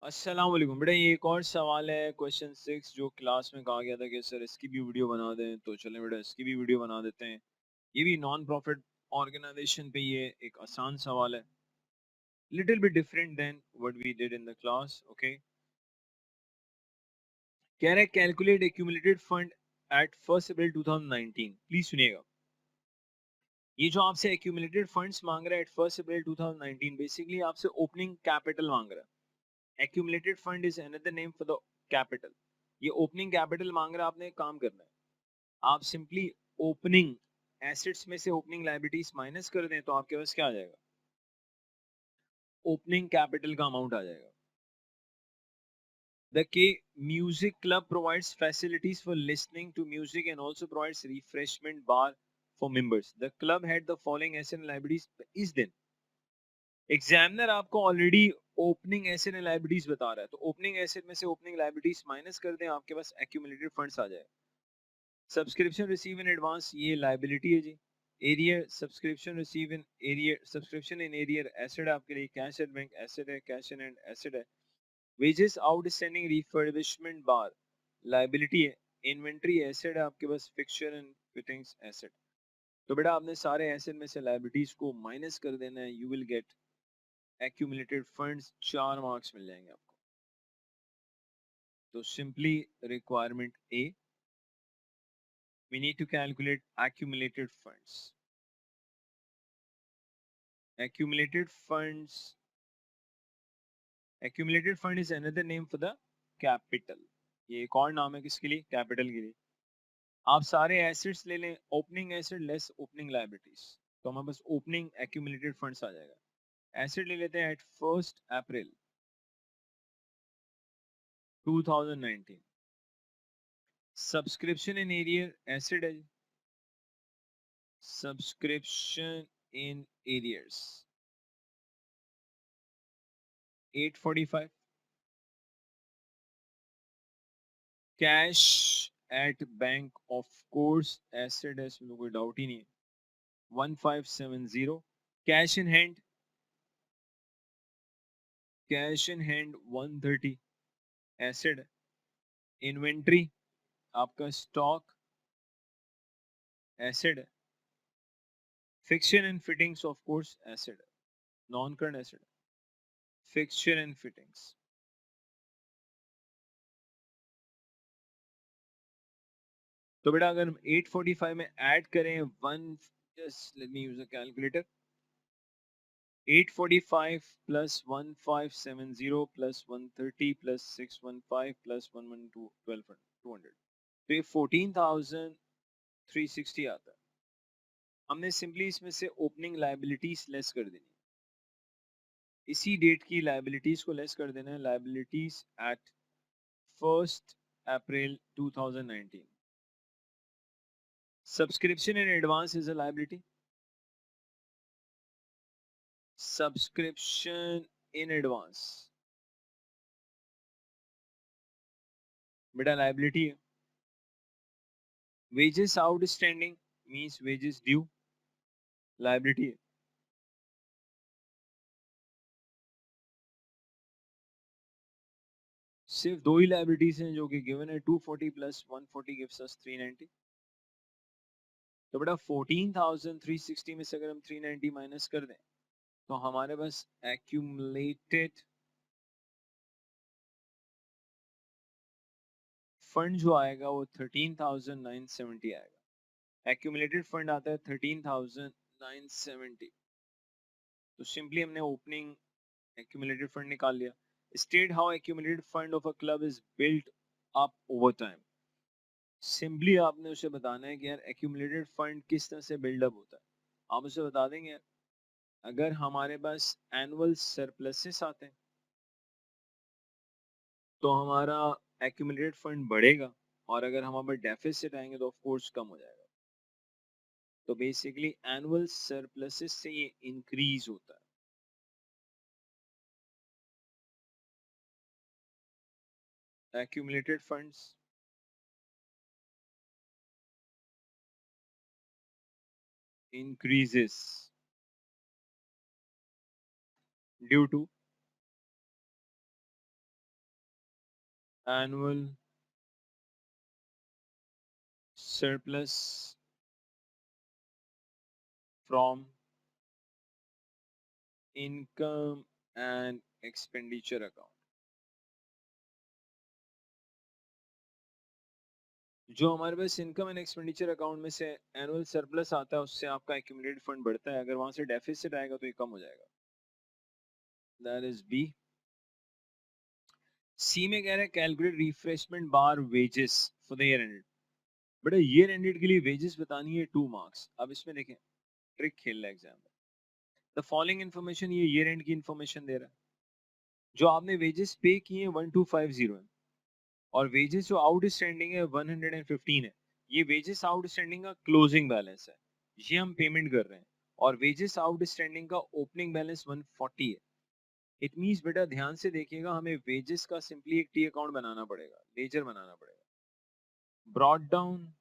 अस्सलाम वालेकुम बेटा, ये एक और सवाल है क्वेश्चन 6 जो क्लास में कहा गया था कि सर इसकी भी वीडियो बना दें, तो चलें बेटा इसकी भी वीडियो बना देते हैं। ये भी नॉन प्रॉफिट ऑर्गेनाइजेशन पे ये एक आसान सवाल है, little bit different than what we did in the class. Okay, कह रहा है calculate accumulated fund at 1 April 2019। Please सुनिएगा, ये जो आपसे एक्यूमुलेटेड फंड्स मांग रहा है एट 1 अप्रैल 2019, बेसिकली आपसे ओपनिंग कैपिटल मांग रहा है। Accumulated fund is another name for the capital. ये ओपनिंग कैपिटल मांग रहा है, आपने एक काम करना है, आप सिंपली ओपनिंग एसेट्स में से ओपनिंग लायबिलिटीज माइनस कर दें तो आपके पास क्या आ जाएगा, ओपनिंग कैपिटल का अमाउंट आ जाएगा। The K music club provides facilities for listening to music and also provides refreshment bar for members. The club had the following asset and liabilities इस दिन। एग्जामिनर आपको already opening asset and liabilities बता रहा है, तो opening asset में से opening liabilities minus कर दें, आपके पास एक्यूमुलेटेड फंड्स आ जाएगा। सब्सक्रिप्शन रिसीव इन एडवांस ये लायबिलिटी है जी। Arrear subscription receive in arrear, subscription in arrear asset आपके लिए, कैश एट बैंक एसेट है, कैश इन एंड एसेट है। वेजेस आउटस्टैंडिंग रिफर्बिशमेंट बार लायबिलिटी है। इन्वेंटरी एसेट है आपके पास, फिक्सचर एंड फिटिंग्स एसेट। तो बेटा आपने सारे एसेट में से लायबिलिटीज को माइनस कर देना है, you will get accumulated funds, 4 marks मिल जाएंगे आपको। तो simply requirement A, we need to calculate accumulated funds. Accumulated funds, accumulated fund is another name for the capital. ये एक और नाम है किसके लिए, कैपिटल के लिए। आप सारे एसेट्स ले लें, opening asset less opening liabilities, तो हमारे पास ओपनिंग एक्यूमुलेटेड फंड्स आ जाएगा। एसेट ले लेते हैं at 1 April 2019। Subscription in arrear asset है, subscription in arrears 845। Cash at bank of course asset है, इसमें तो कोई डाउट ही नहीं है, 1570। Cash in hand, cash in hand 130 asset है। इन्वेंट्री आपका स्टॉक एसेट है। Fixture and fittings of course asset है, नॉन करंट एसेट है। फिक्सचर एंड फिटिंग्स, तो बेटा अगर हम 845 में ऐड करें one, just let me use a calculator, 845 plus 1570 plus 130 plus 615 plus 112 1200, तो ये 14,360 आता है। हमने सिंपली इसमें से ओपनिंग लायबिलिटीज लेस कर देनी, इसी डेट की लायबिलिटीज को लेस कर देना है। Liabilities at 1 April 2019। Subscription in advance is a liability, subscription in advance बेटा लायबिलिटी है। Wages outstanding means wages due, liability है। सिर्फ दो ही लायबिलिटीज हैं जो कि गिवन है, 240 प्लस 140 गिव्स अस 390। तो बेटा 14,360 में से अगर हम 390 माइनस कर दें तो हमारे पास एक्यूमुलेटेड फंड जो आएगा वो 13,970 आएगा। एक्यूमुलेटेड फंड आता है 13,970। तो सिंपली हमने ओपनिंग एक्यूमुलेटेड फंड निकाल लिया। State how accumulated fund of a club is built up over time. Simply आपने उसे बताना है कि यार एक्यूमुलेटेड फंड किस तरह से बिल्डअप होता है। आप उसे बता देंगे यार, अगर हमारे पास एनुअल सरप्लसेस आते हैं तो हमारा एक्यूमुलेटेड फंड बढ़ेगा, और अगर हमारे पास डेफिसिट आएंगे तो ऑफ कोर्स कम हो जाएगा। तो बेसिकली एनुअल सरप्लसेस से ये इंक्रीज होता है। Accumulated funds increases due to annual surplus from income and expenditure account. जो हमारे पास इनकम एंड एक्सपेंडिचर अकाउंट में से एनुअल सरप्लस आता है उससे आपका एक्यूमुलेटेड फंड बढ़ता है, अगर वहां से डेफिसिट आएगा तो ये कम हो जाएगा. That is B. सी में कह रहे हैं calculate refreshment bar wages for the year ended. But year ended के लिए वेजेस बतानी है 2 मार्क्स. अब इसमें देखें ट्रिक खेल रहा है एग्जाम में. द फॉलोइंग इन्फॉर्मेशन, ये ईयर एंड की इन्फॉर्मेशन दे रहा है. जो आपने वेजेस पे किए हैं 1250 है और वेजेस जो आउटस्टैंडिंग है 115 है. ये वेजेस आउटस्टैंडिंग का क्लोजिंग बैलेंस है, ये हम पेमेंट कर रहे हैं. और वेजेस आउटस्टैंडिंग का ओपनिंग बैलेंस 140 है. इट मींस बेटा ध्यान से देखिएगा, हमें वेजेस का सिंपली एक टी अकाउंट बनाना पड़ेगा, लेजर बनाना पड़ेगा. ब्रॉट डाउन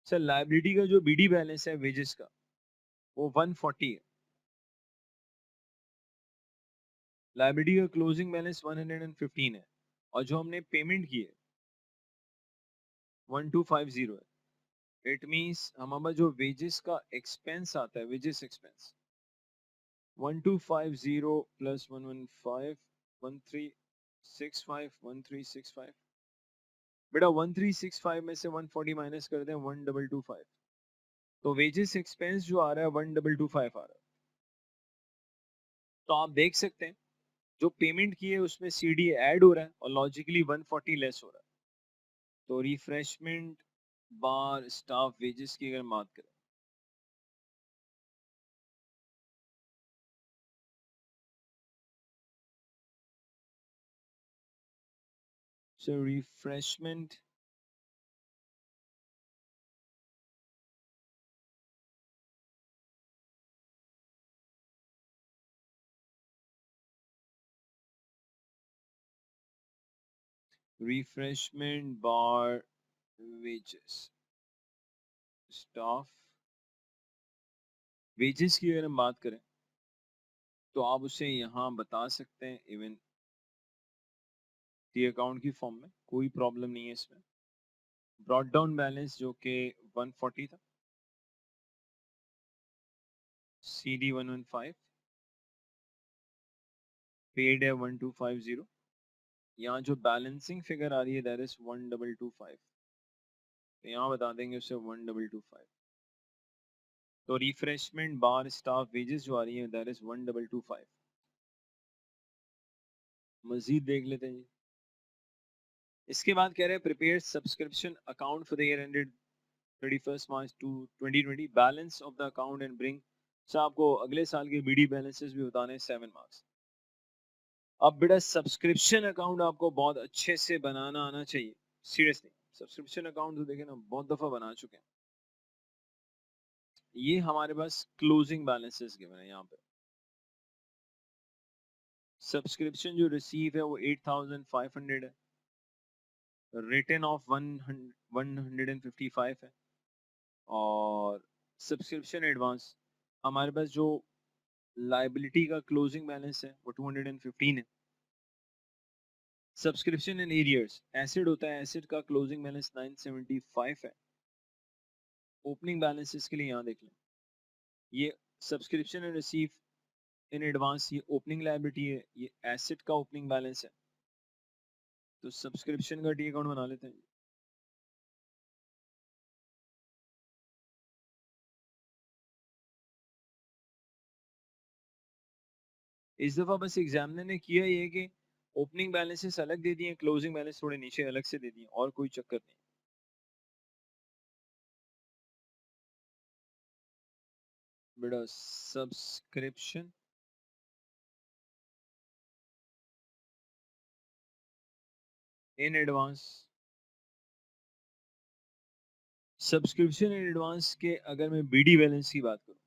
सर लायबिलिटी का जो बीडी बैलेंस है वेजेस का वो 140 है. लायबिलिटी का क्लोजिंग बैलेंस 115 है और जो हमने पेमेंट की है 1250 है. इट मींस हमारा जो वेजेस का एक्सपेंस आता है, वेजेस एक्सपेंस 1250 प्लस 115 1365 1365. बेटा 1365 में से 140 माइनस कर दें 1225. तो वेजेस एक्सपेंस जो आ रहा है 1225 आ रहा है. तो आप देख सकते हैं जो पेमेंट की है उसमें सीडी ऐड हो रहा है और लॉजिकली 140 लेस हो रहा है. तो रिफ्रेशमेंट बार स्टाफ वेजेस की अगर बात करें, सो रिफ्रेशमेंट रिफ्रेशमेंट बार वेजेस स्टाफ वेजेस की अगर हम बात करें तो आप उसे यहाँ बता सकते हैं इवन टी अकाउंट की फॉर्म में, कोई प्रॉब्लम नहीं है इसमें. ब्रॉट डाउन बैलेंस जो कि 140 था, CD 115, पेड है 1250. यहाँ जो बैलेंसिंग फिगर आ रही है दैट इज 1225. तो यहाँ बता देंगे उसे 1225. तो रिफ्रेशमेंट बार स्टाफ वेजेस जो आ रही है दैट इज 1225. मजीद देख लेते हैं जी. इसके बाद कह रहे हैं prepare subscription account for the year ended 31st March 2020, balance of the account and bring. Sir आपको अगले साल के बीडी बैलेंसेस भी बताने हैं 7 मार्क्स. अब बेटा सब्सक्रिप्शन अकाउंट आपको बहुत अच्छे से बनाना आना चाहिए. सीरियसली सब्सक्रिप्शन अकाउंट तो देखें ना बहुत दफा बना चुके हैं. ये हमारे पास क्लोजिंग बैलेंसेस गिवन है. यहाँ पे सब्सक्रिप्शन जो रिसीव है वो 8500 है, रिटर्न ऑफ 155 है. और सब्सक्रिप्शन एडवांस हमारे पास जो लाइबिलिटी का क्लोजिंग बैलेंस है वो 215 है. सब्सक्रिप्शन इन एरियर्स एसिड होता है, एसिड का क्लोजिंग बैलेंस 975 है. ओपनिंग बैलेंस इसके लिए यहाँ देख लें. ये subscription and receive in advance ये ओपनिंग लायबिलिटी है, ये एसिड का ओपनिंग बैलेंस है. तो सब्सक्रिप्शन का टी अकाउंट बना लेते हैं. इस दफा बस एग्जामिनर ने किया ये कि ओपनिंग बैलेंसेस अलग दे दिए, क्लोजिंग बैलेंस थोड़े नीचे अलग से दे दिए, और कोई चक्कर नहीं. बेटा subscription in advance, subscription in advance के अगर मैं बीडी बैलेंस की बात करूं,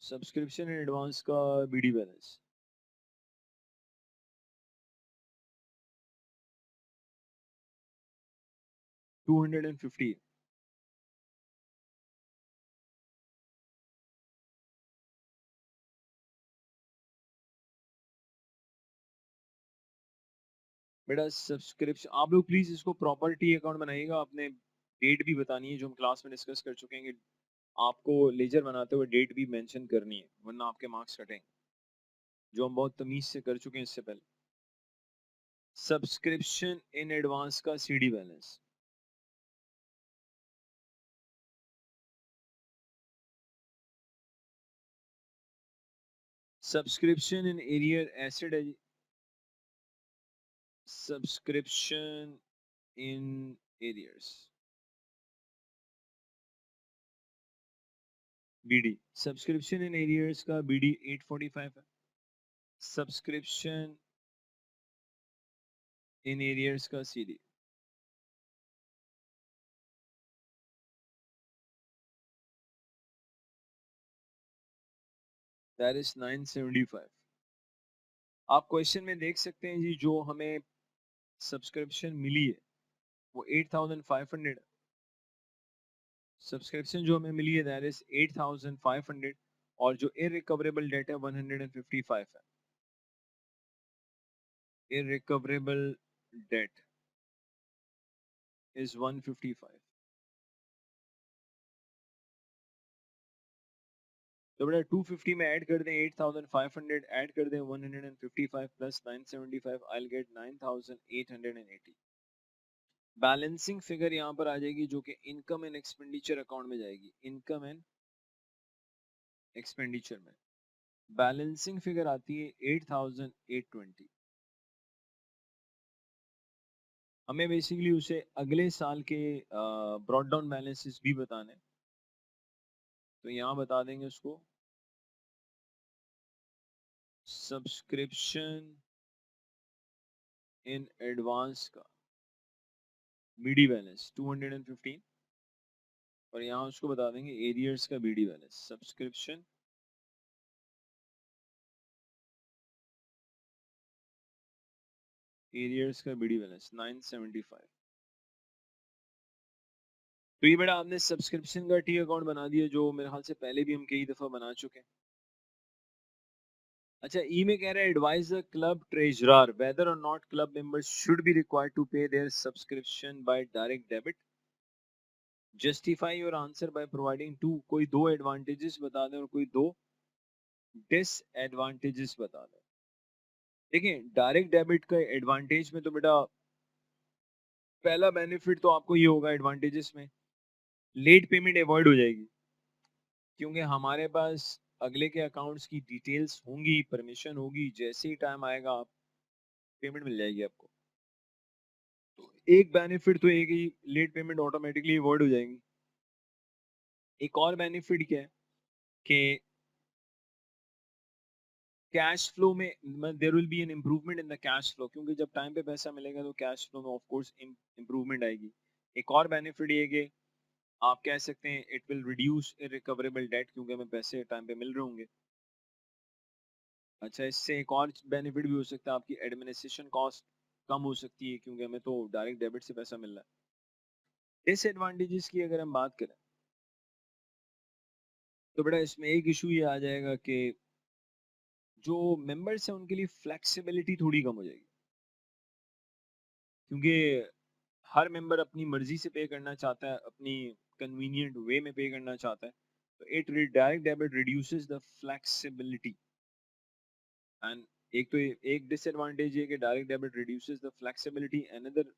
सब्सक्रिप्शन इन एडवांस का बीडी बैलेंस 250 है. बेटा सब्सक्रिप्शन आप लोग प्लीज इसको प्रॉपर्टी अकाउंट बनाइएगा, आपने डेट भी बतानी है जो हम क्लास में डिस्कस कर चुके हैं कि आपको लेजर बनाते हुए डेट भी मेंशन करनी है वरना आपके मार्क्स कटेंगे, जो हम बहुत तमीज से कर चुके हैं इससे पहले। सब्सक्रिप्शन इन एडवांस का CD balance, subscription in arrear asset है जी, subscription in arrears BD, subscription in arrears का बीडी 845 है, सब्सक्रिप्शन इन एरियर्स का सीडी दैट इज 975। आप क्वेश्चन में देख सकते हैं जी जो हमें सब्सक्रिप्शन मिली है वो 8500 है, सब्सक्रिप्शन जो हमें मिली है दैट इज 8500 और जो इररिकवरेबल डेट है 155 है, इररिकवरेबल डेट इज 155। तो बेटा 250 में ऐड कर दें 8500, ऐड कर दें 155 plus 975, I will get 9880। Balancing figure यहाँ पर आ जाएगी जो कि इनकम एंड एक्सपेंडिचर अकाउंट में जाएगी, इनकम एंड एक्सपेंडिचर में बैलेंसिंग फिगर आती है 8820। हमें बेसिकली उसे अगले साल के ब्रॉड डाउन बैलेंसेस भी बताने, तो यहाँ बता देंगे उसको सब्सक्रिप्शन इन एडवांस का बीडी बैलेंस 215 और यहाँ उसको बता देंगे एरियर्स का बीडी बैलेंस, सब्सक्रिप्शन एरियर्स का बीडी बैलेंस 975। तो ये बेटा आपने सब्सक्रिप्शन का टी अकाउंट बना दिया जो मेरे ख्याल से पहले भी हम कई दफा बना चुके हैं। अच्छा ई में कह रहा है advise the club treasurer whether or not club members should be required to pay their subscription by direct debit, justify your answer by providing two, कोई दो एडवांटेजेस बता दें और कोई दो डिसएडवांटेजेस बता दें। देखिए डायरेक्ट डेबिट का एडवांटेज में तो बेटा पहला बेनिफिट तो आपको ये होगा एडवांटेजेस में, लेट पेमेंट अवॉइड हो जाएगी क्योंकि हमारे पास अगले के अकाउंट्स की डिटेल्स होंगी, परमिशन होगी, जैसे ही टाइम आएगा आप पेमेंट मिल जाएगी आपको। तो एक बेनिफिट तो एक ही, लेट पेमेंट ऑटोमेटिकली अवॉइड हो जाएंगी। एक और बेनिफिट क्या है कि कैश फ्लो में there will be an improvement in the cash flow, क्योंकि जब टाइम पे पैसा मिलेगा तो कैश फ्लो में ऑफ कोर्स इम्प्रूवमेंट आएगी। एक और बेनिफिट ये कि आप कह सकते हैं it will reduce irrecoverable debt क्योंकि हमें पैसे टाइम पे मिल रहे होंगे। अच्छा इससे एक और बेनिफिट भी हो सकता है, आपकी एडमिनिस्ट्रेशन कॉस्ट कम हो सकती है क्योंकि हमें तो डायरेक्ट डेबिट से पैसा मिल रहा है। डिसएडवांटेजेस की अगर हम बात करें तो बेटा इसमें एक इशू ये आ जाएगा कि जो मेंबर्स हैं उनके लिए फ्लेक्सिबिलिटी थोड़ी कम हो जाएगी क्योंकि हर मेंबर अपनी मर्जी से पे करना चाहता है, अपनी कन्वीनियंट वे में पे करना चाहता है, तो it direct debit reduces the flexibility. And एक तो एक डिसएडवांटेज है कि direct debit reduces the flexibility, another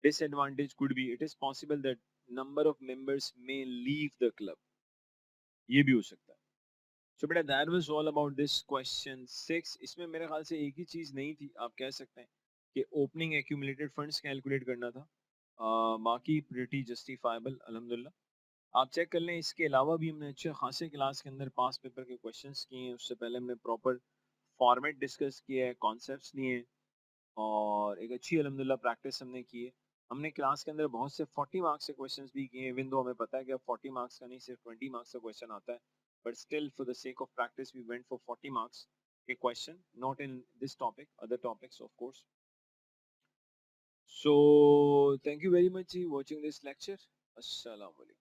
disadvantage could be it is possible that number of members may leave the club, ये भी हो सकता है। So बेटा that was all about this question 6। इसमें मेरे ख्याल से एक ही चीज नहीं थी, आप कह सकते हैं कि ओपनिंग एक्यूमुलेटेड फंड्स कैलकुलेट करना था, बाकी प्रीटी जस्टिफाइबल अल्हम्दुलिल्लाह। आप चेक कर लें, इसके अलावा भी हमने अच्छे खासे क्लास के अंदर पास पेपर के क्वेश्चंस किए हैं, उससे पहले हमने प्रॉपर फॉर्मेट डिस्कस किया है, कॉन्सेप्ट्स लिए हैं और एक अच्छी अल्हम्दुलिल्लाह प्रैक्टिस हमने की है। हमने क्लास के अंदर बहुत से 40 मार्क्स के क्वेश्चंस भी किए हैं, इवन दो हमें पता है कि अब 40 मार्क्स का नहीं सिर्फ 20 मार्क्स का क्वेश्चन आता है, but still for the sake of practice we went for 40 marks के question, not in this topic, other topics of course. So thank you very much जी वाचिंग दिस लेक्चर। अस्सलाम वालेकुम।